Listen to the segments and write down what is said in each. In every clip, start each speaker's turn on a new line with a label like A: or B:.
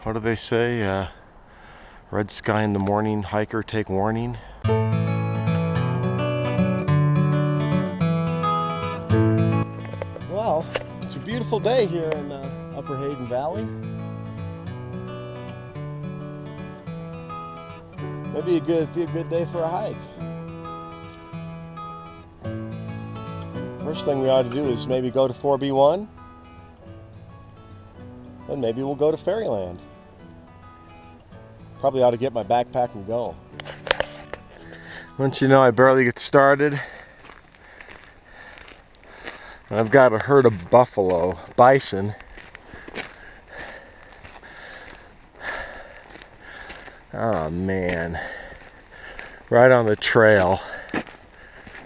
A: What do they say? Red sky in the morning, hiker take warning. Well, it's a beautiful day here in Upper Hayden Valley. Maybe be a good day for a hike. First thing we ought to do is maybe go to 4B1, and maybe we'll go to Fairyland. Probably ought to get my backpack and go. Once you know I barely get started, I've got a herd of bison. Oh man, right on the trail.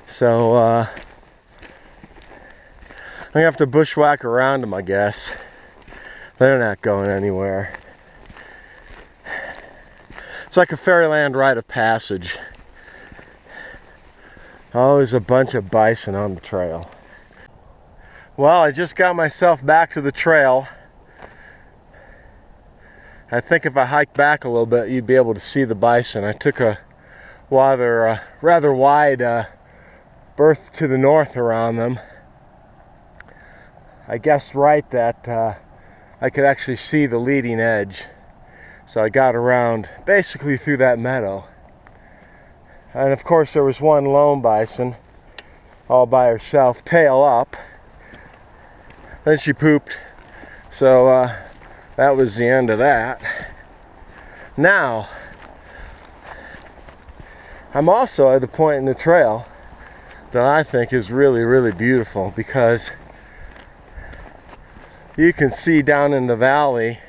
A: So I'm gonna have to bushwhack around them, I guess. They're not going anywhere. It's like a Fairyland rite of passage. Always a bunch of bison on the trail. Well, I just got myself back to the trail. I think if I hike back a little bit, you'd be able to see the bison. I took a rather wide berth to the north around them. I guessed right that I could actually see the leading edge. So I got around basically through that meadow. And of course there was one lone bison all by herself, tail up. Then she pooped. So that was the end of that. Now, I'm also at the point in the trail that I think is really, really beautiful, because you can see down in the valley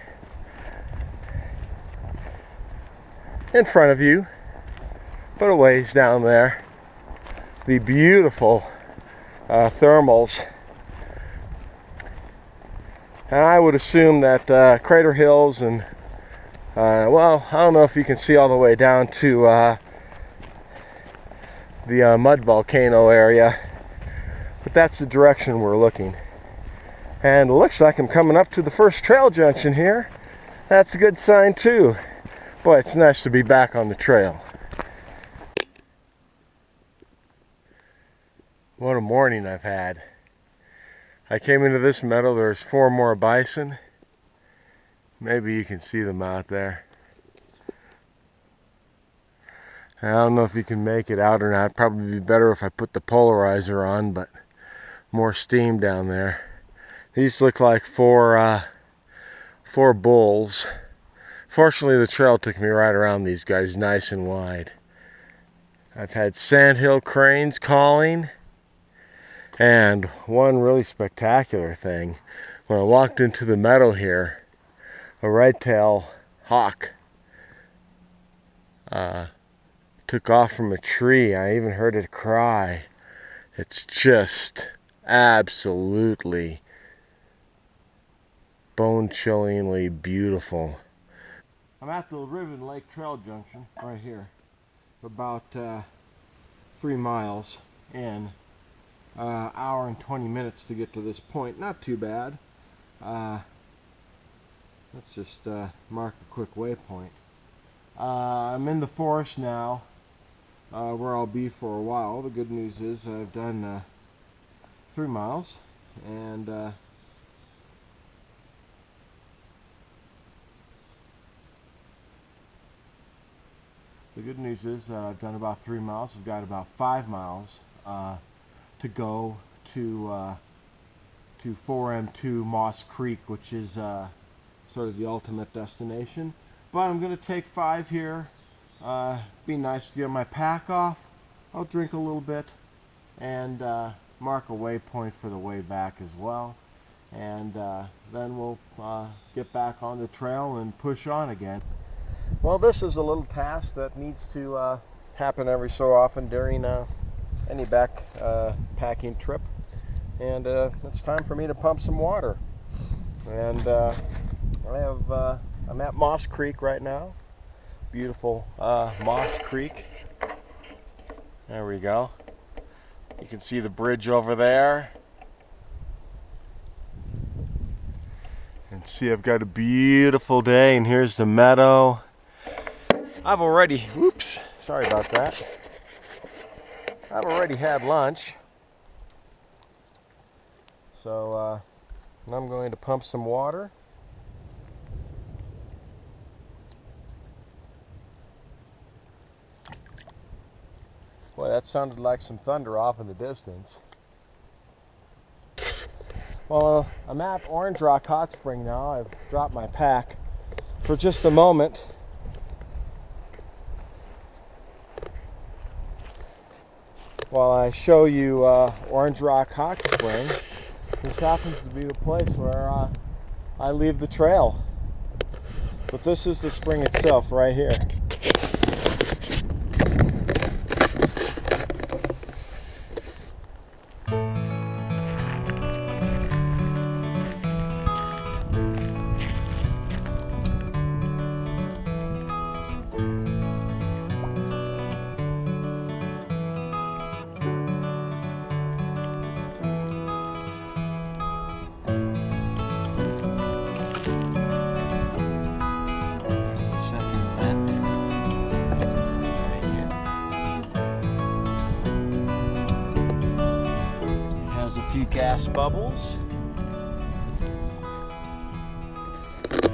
A: in front of you, but a ways down there, the beautiful thermals. And I would assume that Crater Hills and, well, I don't know if you can see all the way down to the mud volcano area, but that's the direction we're looking. And it looks like I'm coming up to the first trail junction here. That's a good sign too. Boy, it's nice to be back on the trail. What a morning I've had. I came into this meadow, there's 4 more bison. Maybe you can see them out there. I don't know if you can make it out or not. Probably be better if I put the polarizer on, but more steam down there. These look like four bulls. Fortunately, the trail took me right around these guys, nice and wide. I've had sandhill cranes calling. And one really spectacular thing, when I walked into the meadow here, a red-tailed hawk took off from a tree. I even heard it cry. It's just absolutely bone-chillingly beautiful. I'm at the Riven Lake Trail Junction right here, about 3 miles in. Hour and 20 minutes to get to this point. Not too bad. Let's just mark a quick waypoint. I'm in the forest now, where I'll be for a while. The good news is I've done 3 miles, and the good news is I've done about 3 miles. I've got about 5 miles to go to 4M2 Moss Creek, which is sort of the ultimate destination. But I'm going to take 5 here. Be nice to get my pack off. I'll drink a little bit and mark a waypoint for the way back as well. And then we'll get back on the trail and push on again. Well, this is a little task that needs to happen every so often during any backpacking trip, and it's time for me to pump some water. And I'm at Moss Creek right now. Beautiful Moss Creek. There we go. You can see the bridge over there, and See, I've got a beautiful day, and here's the meadow. I've already, whoops, sorry about that. I've already had lunch. So I'm going to pump some water. Boy, that sounded like some thunder off in the distance. Well, I'm at Orange Rock Hot Spring now. I've dropped my pack for just a moment. While I show you Orange Rock Hot Spring, this happens to be the place where I leave the trail. But this is the spring itself right here. Gas bubbles. And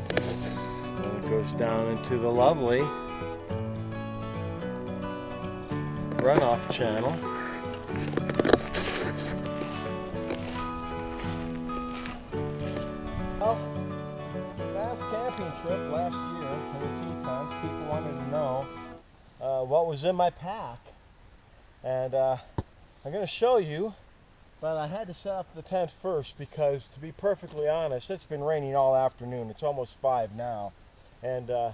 A: then it goes down into the lovely runoff channel. Well, last camping trip last year in the Tetons, people wanted to know what was in my pack, and I'm going to show you, but I had to set up the tent first because, to be perfectly honest, it's been raining all afternoon. It's almost 5 now, and I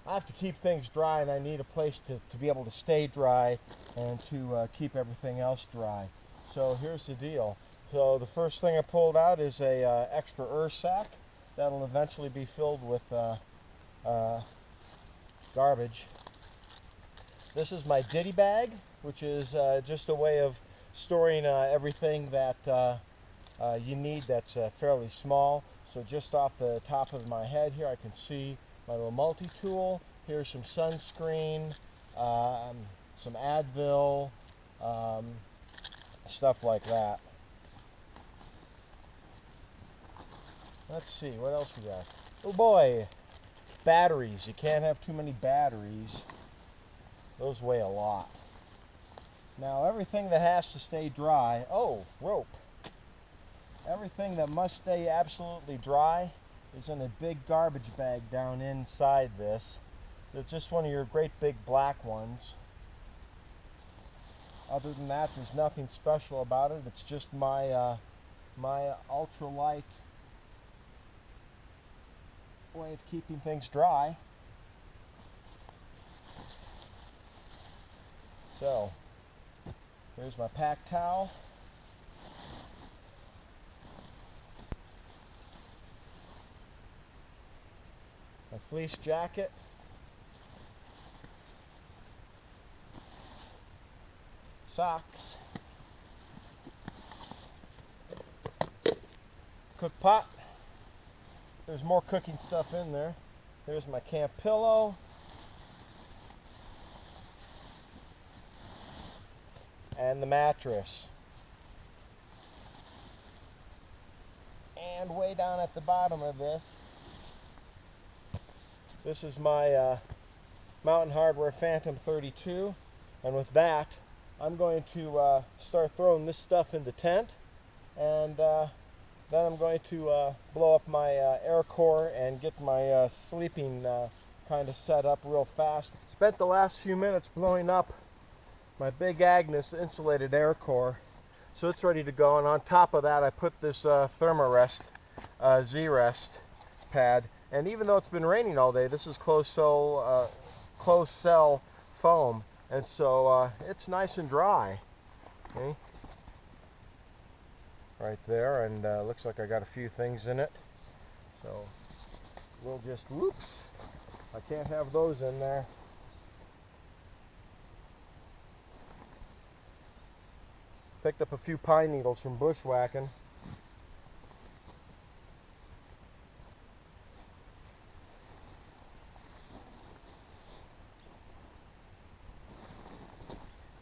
A: have to keep things dry, and I need a place to be able to stay dry and to keep everything else dry. So here's the deal. So the first thing I pulled out is a extra earth sack that'll eventually be filled with garbage. This is my ditty bag, which is just a way of storing everything that you need that's fairly small. So just off the top of my head here, I can see my little multi-tool. Here's some sunscreen, some Advil, stuff like that. Let's see, what else we got? Oh boy, batteries. You can't have too many batteries. Those weigh a lot. Now everything that has to stay dry, oh, rope. Everything that must stay absolutely dry is in a big garbage bag down inside this. It's just one of your great big black ones. Other than that, there's nothing special about it. It's just my my ultralight way of keeping things dry. So, here's my pack towel. My fleece jacket. Socks. Cook pot. There's more cooking stuff in there. Here's my camp pillow. And the mattress. And way down at the bottom of this is my Mountain Hardwear Phantom 32, and with that I'm going to start throwing this stuff in the tent, and then I'm going to blow up my air core and get my sleeping kind of set up real fast. Spent the last few minutes blowing up my Big Agnes insulated air core, so it's ready to go. And on top of that, I put this Thermarest Z-Rest pad. And even though it's been raining all day, this is closed cell foam, and so it's nice and dry. Okay, right there, and looks like I got a few things in it. So we'll just, whoops, I can't have those in there. Picked up a few pine needles from bushwhacking.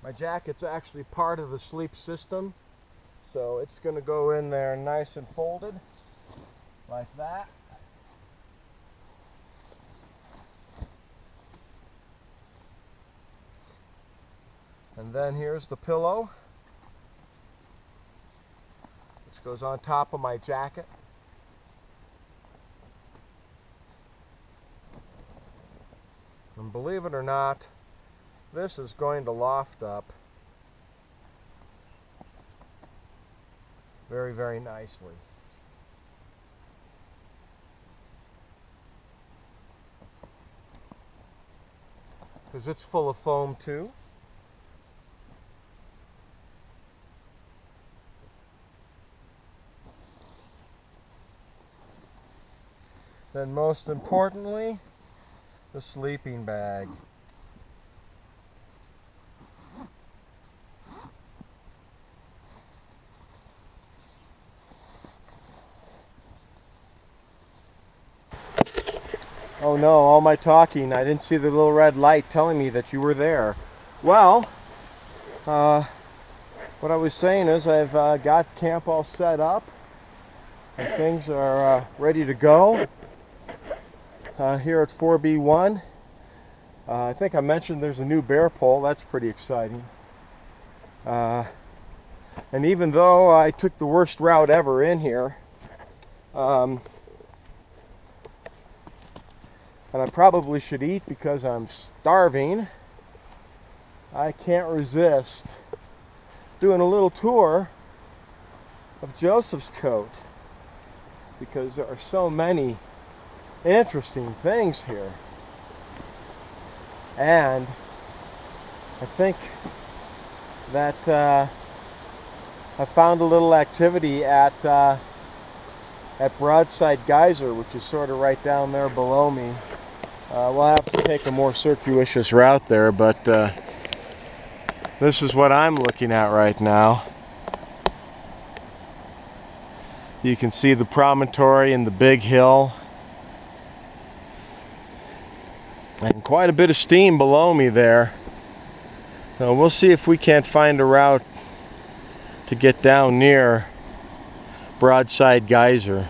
A: My jacket's actually part of the sleep system, so it's going to go in there nice and folded like that. And then here's the pillow, which goes on top of my jacket. And believe it or not, this is going to loft up very, very nicely. Because it's full of foam too. Then most importantly, the sleeping bag. Oh no, all my talking, I didn't see the little red light telling me that you were there. Well, what I was saying is I've got camp all set up and things are ready to go here at 4B1. I think I mentioned there's a new bear pole. That's pretty exciting. And even though I took the worst route ever in here, and I probably should eat because I'm starving, I can't resist doing a little tour of Joseph's Coat because there are so many interesting things here. And I think that I found a little activity at Broadside Geyser, which is sort of right down there below me. We'll have to take a more circuitous route there, but this is what I'm looking at right now. You can see the promontory and the big hill. And quite a bit of steam below me there. So we'll see if we can't find a route to get down near Broadside Geyser.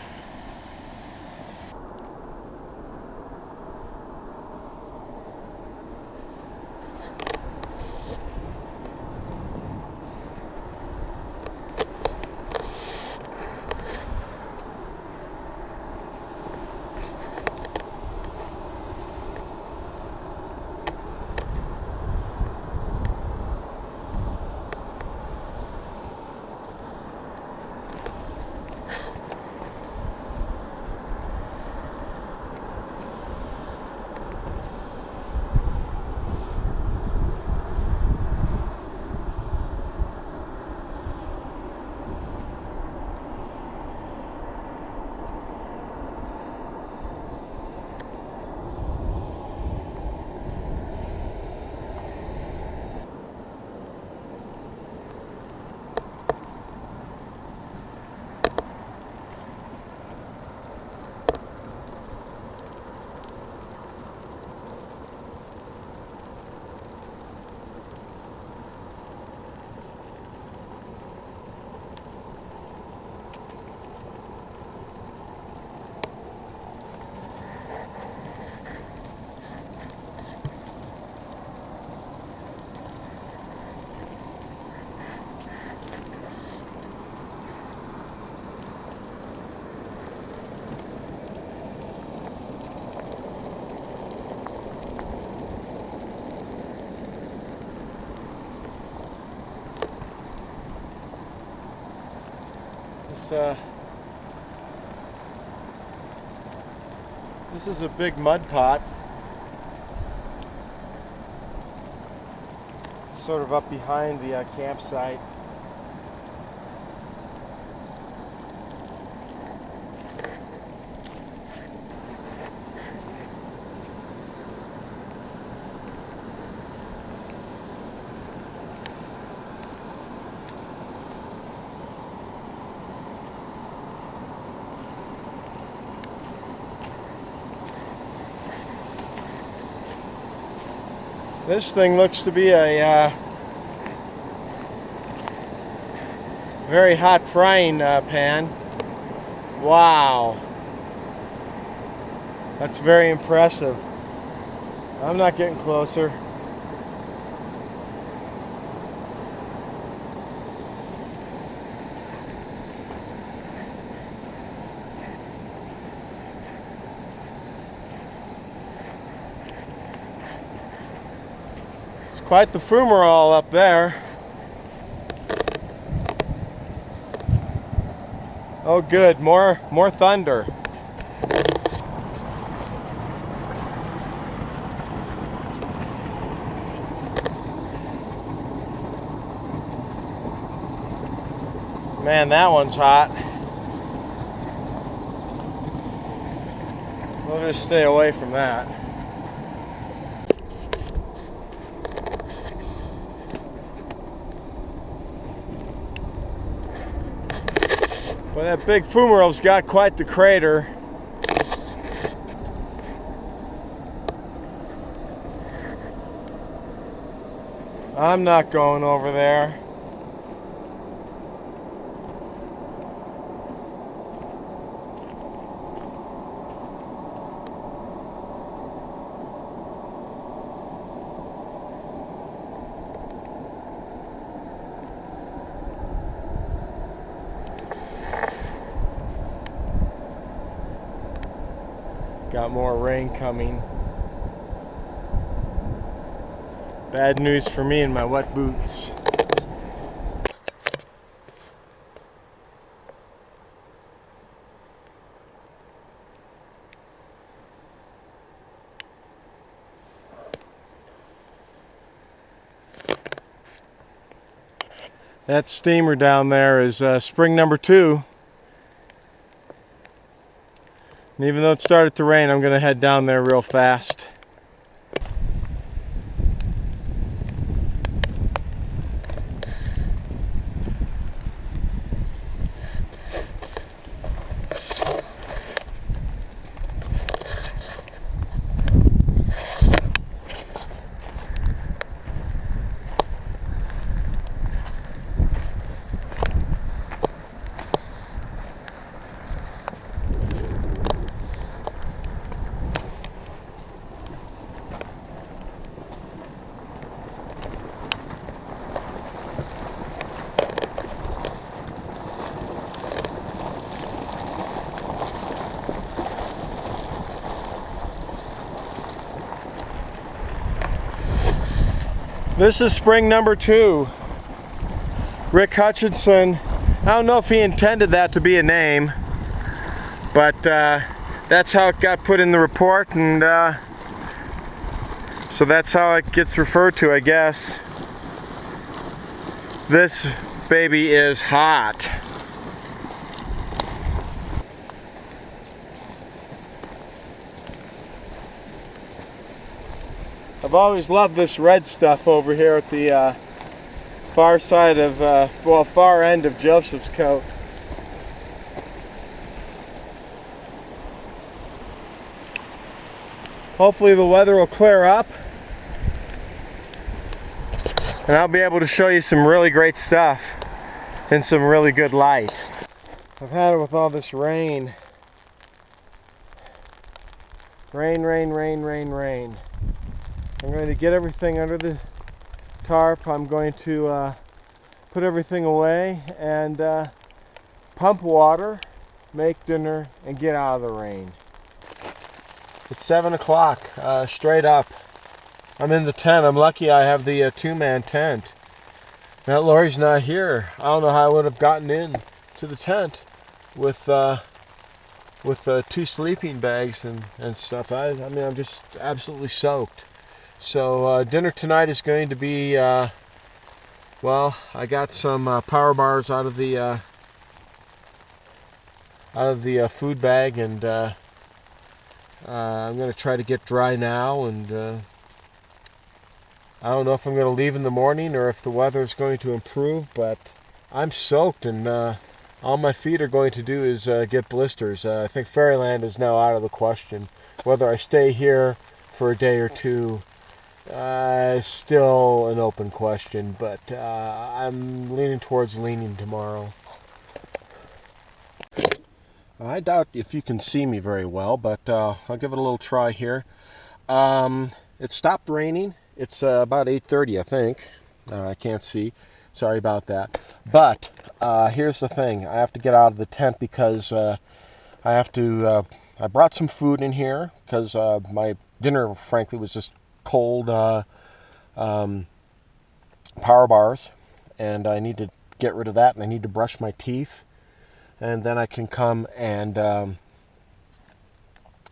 A: This is a big mud pot, sort of up behind the campsite. This thing looks to be a very hot frying pan. Wow. That's very impressive. I'm not getting closer. It's quite the fumarole up there. Oh good, more thunder. Man, that one's hot. We'll just stay away from that. Well, that big fumarole's got quite the crater. I'm not going over there. Got more rain coming. Bad news for me and my wet boots. That steamer down there is spring number 2. And even though it started to rain, I'm going to head down there real fast. This is spring number 2. Rick Hutchinson, I don't know if he intended that to be a name, but that's how it got put in the report, and so that's how it gets referred to, I guess. This baby is hot. I've always loved this red stuff over here at the far side of, well, far end of Joseph's Coat. Hopefully the weather will clear up and I'll be able to show you some really great stuff in some really good light. I've had it with all this rain. Rain, rain, rain, rain, rain. I'm going to get everything under the tarp. I'm going to put everything away and pump water, make dinner, and get out of the rain. It's 7 o'clock, straight up. I'm in the tent. I'm lucky I have the two-man tent. Now Lori's not here. I don't know how I would have gotten in to the tent with 2 sleeping bags and stuff. I mean, I'm just absolutely soaked. So dinner tonight is going to be, well, I got some power bars out of the food bag, and I'm going to try to get dry now, and I don't know if I'm going to leave in the morning or if the weather is going to improve, but I'm soaked, and all my feet are going to do is get blisters. I think Fairyland is now out of the question. Whether I stay here for a day or two, Still an open question, but I'm leaning towards leaning tomorrow. I doubt if you can see me very well, but I'll give it a little try here. It stopped raining. It's about 8:30, I think. I can't see. Sorry about that. But here's the thing. I have to get out of the tent because I have to... I brought some food in here because my dinner, frankly, was just cold power bars. And I need to get rid of that, and I need to brush my teeth. And then I can come and... now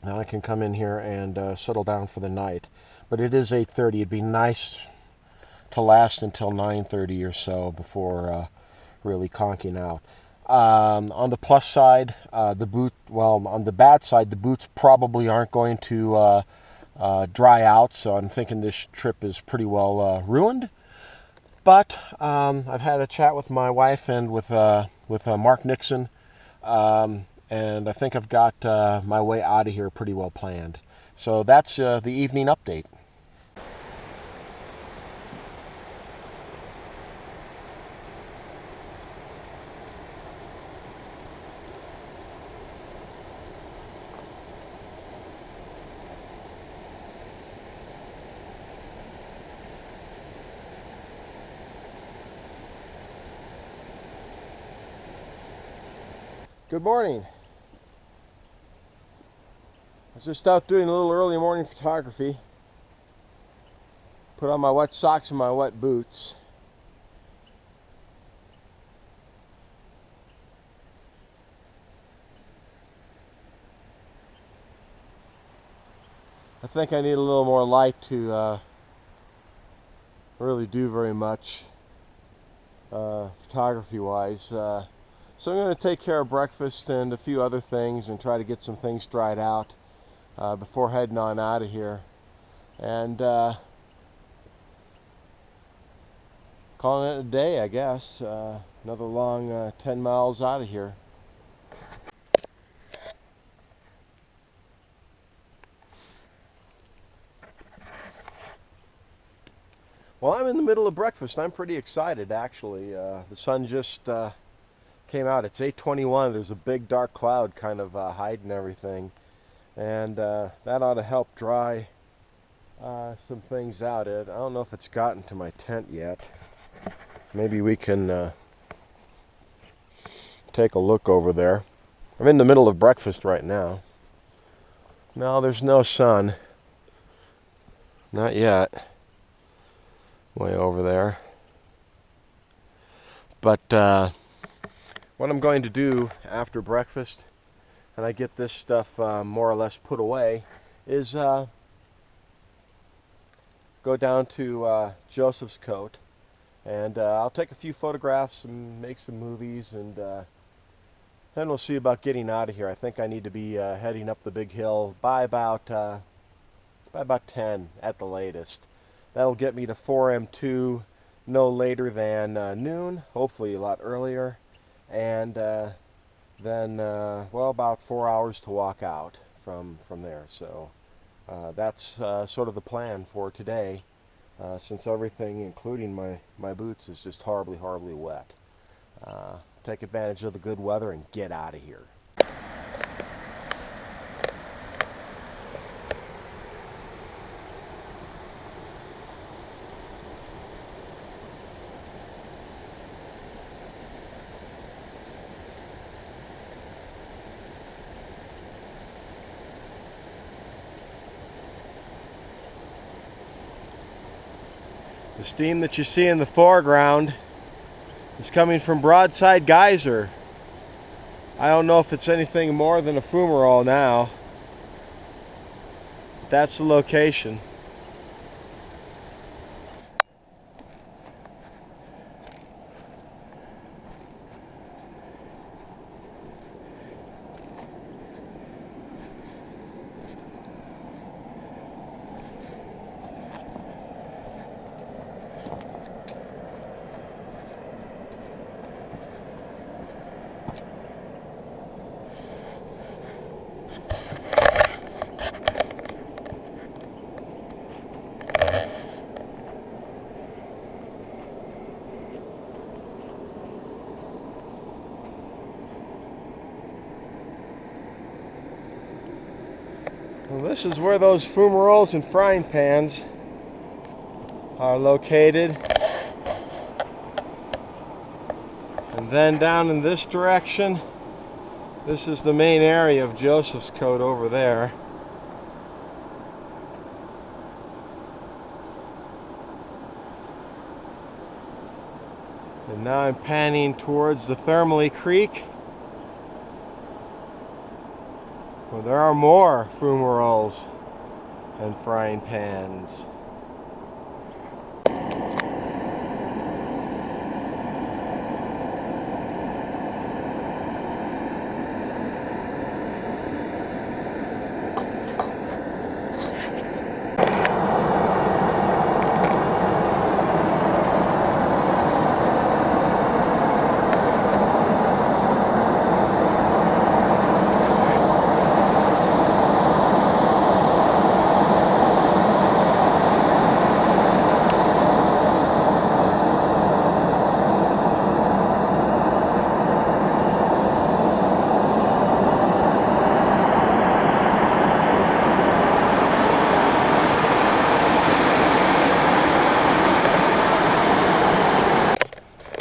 A: I can come in here and settle down for the night. But it is 8:30. It'd be nice to last until 9:30 or so before really conking out. On the plus side, on the bad side, the boots probably aren't going to dry out, so I'm thinking this trip is pretty well ruined. But I've had a chat with my wife and with Mark Nixon, and I think I've got my way out of here pretty well planned. So that's the evening update. Good morning. I was just out doing a little early morning photography. Put on my wet socks and my wet boots. I think I need a little more light to really do very much photography-wise. So I'm going to take care of breakfast and a few other things and try to get some things dried out before heading on out of here. And calling it a day, I guess. Another long 10 miles out of here. Well, I'm in the middle of breakfast. I'm pretty excited, actually. The sun just came out. It's 8:21. There's a big dark cloud kind of hiding everything, and that ought to help dry some things out. I don't know if it's gotten to my tent yet. Maybe we can take a look over there. I'm in the middle of breakfast right now. No, there's no sun. Not yet. Way over there. But what I'm going to do after breakfast, and I get this stuff more or less put away, is go down to Joseph's Coat, and I'll take a few photographs and make some movies, and then we'll see about getting out of here. I think I need to be heading up the big hill by about 10 at the latest. That'll get me to 4M2 no later than noon, hopefully a lot earlier, and then well, about 4 hours to walk out from there. So that's sort of the plan for today, since everything, including my boots, is just horribly wet. Take advantage of the good weather and get out of here. The steam that you see in the foreground is coming from Broadside Geyser. I don't know if it's anything more than a fumarole now. But that's the location. Well, this is where those fumaroles and frying pans are located. And then down in this direction, this is the main area of Joseph's coat over there. And now I'm panning towards the Thermally Creek, where there are more fumaroles and frying pans.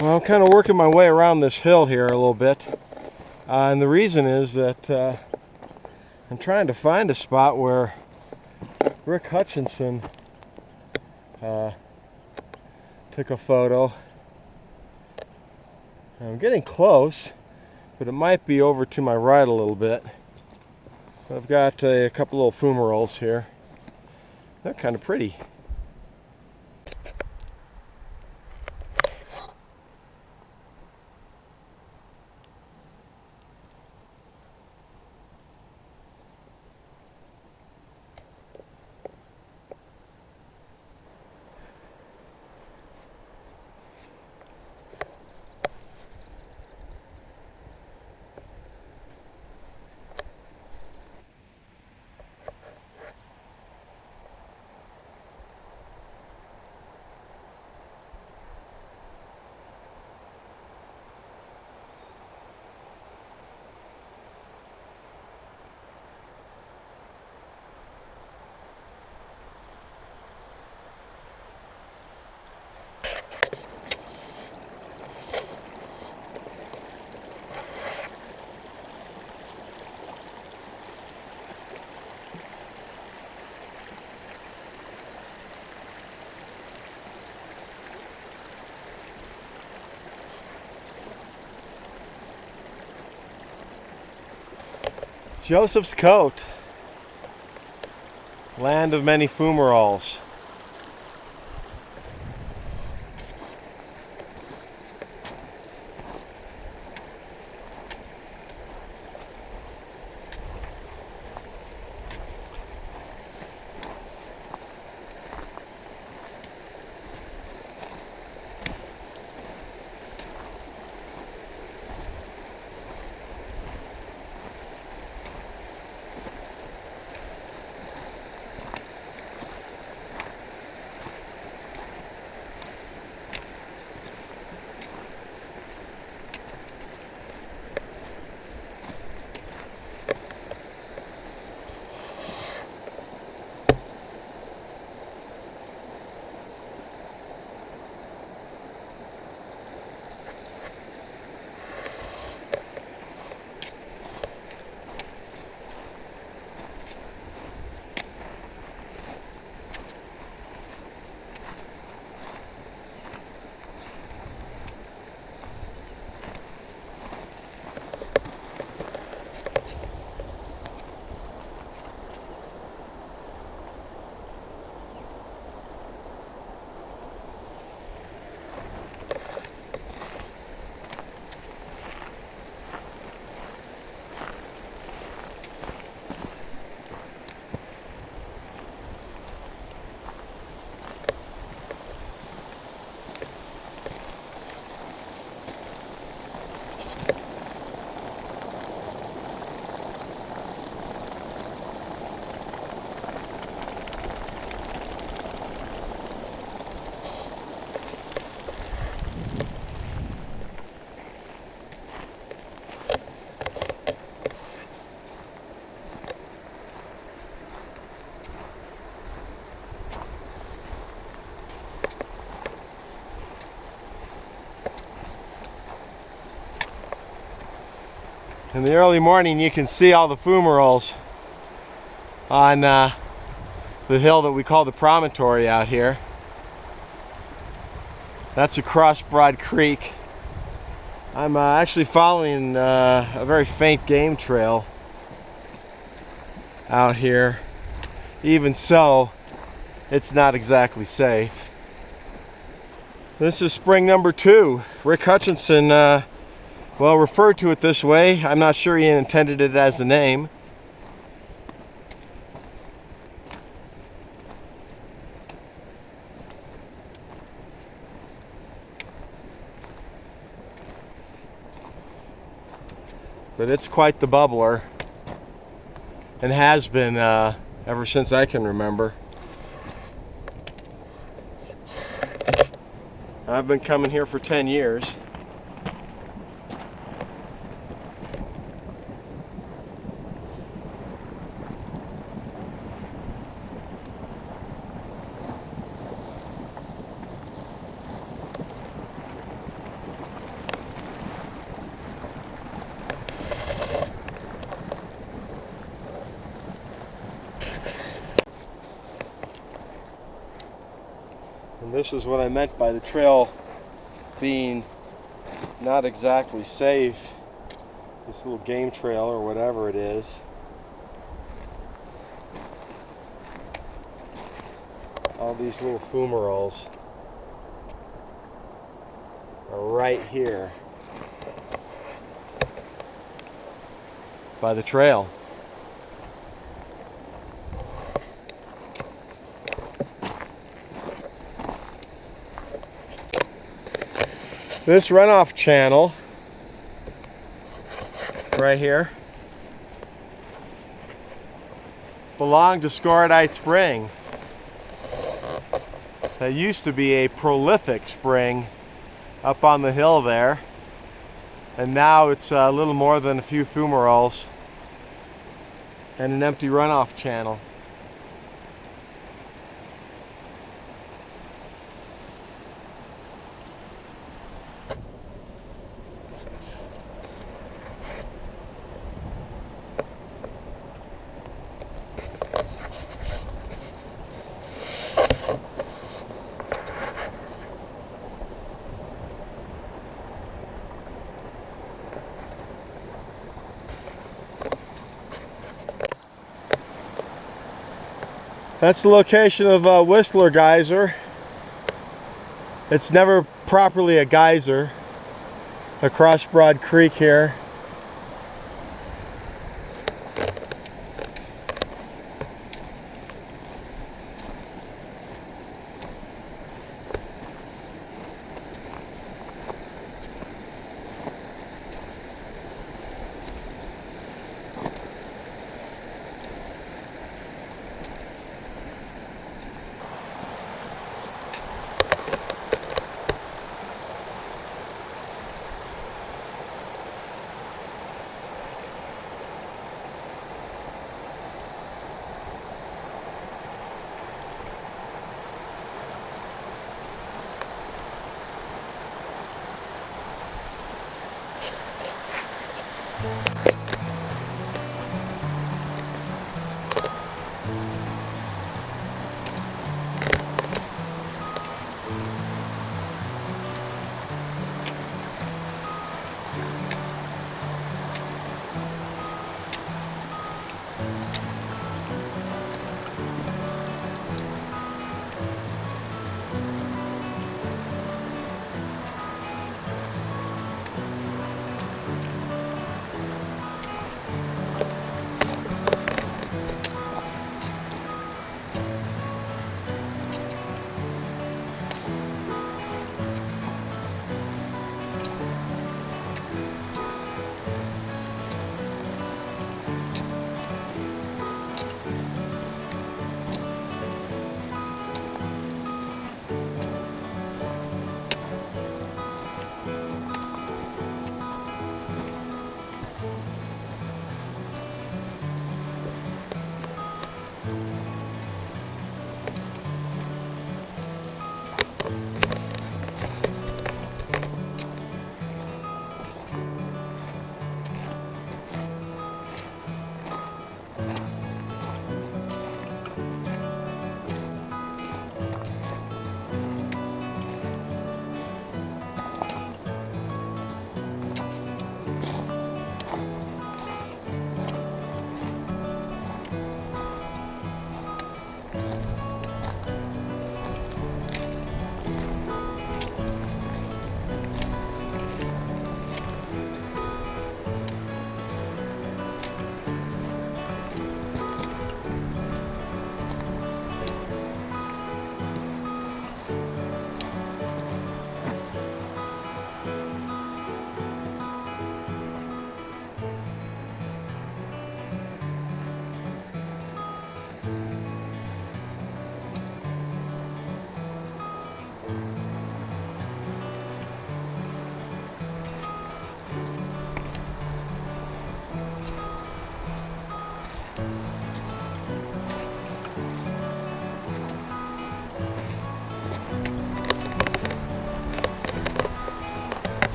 A: Well, I'm kind of working my way around this hill here a little bit, and the reason is that I'm trying to find a spot where Rick Hutchinson took a photo. I'm getting close, but it might be over to my right a little bit. I've got a couple little fumaroles here. They're kind of pretty. Joseph's Coat, land of many fumaroles. In the early morning you can see all the fumaroles on the hill that we call the promontory out here. That's across Broad Creek. I'm actually following a very faint game trail out here. Even so, it's not exactly safe. This is spring number 2. Rick Hutchinson, well, referred to it this way. I'm not sure he intended it as a name. But it's quite the bubbler, and has been ever since I can remember. I've been coming here for 10 years. And this is what I meant by the trail being not exactly safe. This little game trail or whatever it is. All these little fumaroles are right here by the trail. This runoff channel right here belonged to Scorodite Spring. That used to be a prolific spring up on the hill there, and now it's a little more than a few fumaroles and an empty runoff channel. That's the location of Whistler Geyser. It's never properly a geyser across Broad Creek here.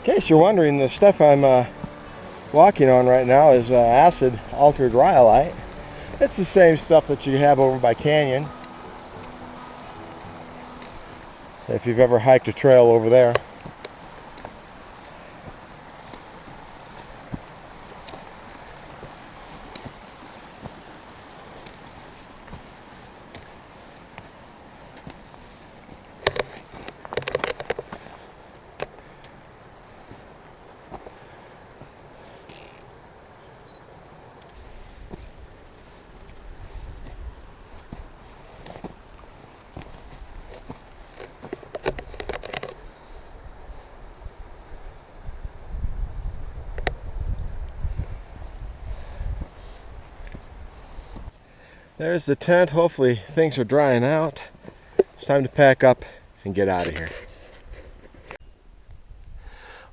A: In case you're wondering, the stuff I'm walking on right now is acid altered rhyolite. It's the same stuff that you have over by Canyon, if you've ever hiked a trail over there. There's the tent. Hopefully things are drying out. It's time to pack up and get out of here.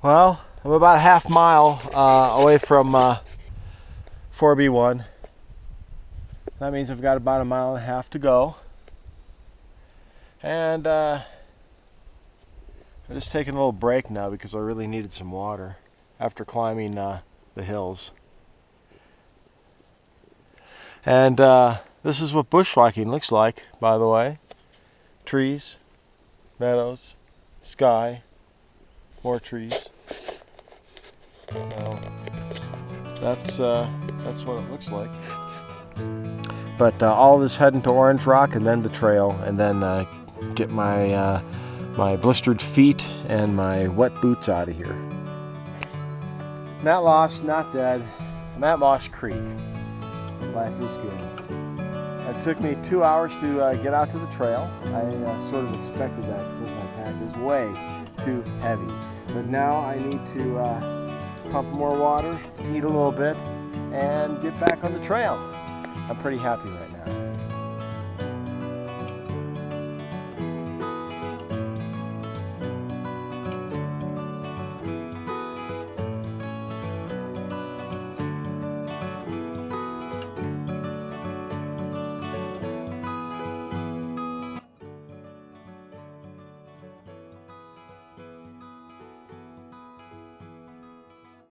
A: Well, I'm about a half mile away from 4B1. That means I've got about a mile and a half to go. And I'm just taking a little break now because I really needed some water after climbing the hills. And this is what bushwhacking looks like, by the way. Trees, meadows, sky, more trees. That's what it looks like. But all this heading to Orange Rock, and then the trail, and then get my my blistered feet and my wet boots out of here. Not lost, not dead. I'm at Moss Creek. Life is good. It took me 2 hours to get out to the trail. I sort of expected that because my pack is way too heavy. But now I need to pump more water, eat a little bit, and get back on the trail. I'm pretty happy right now.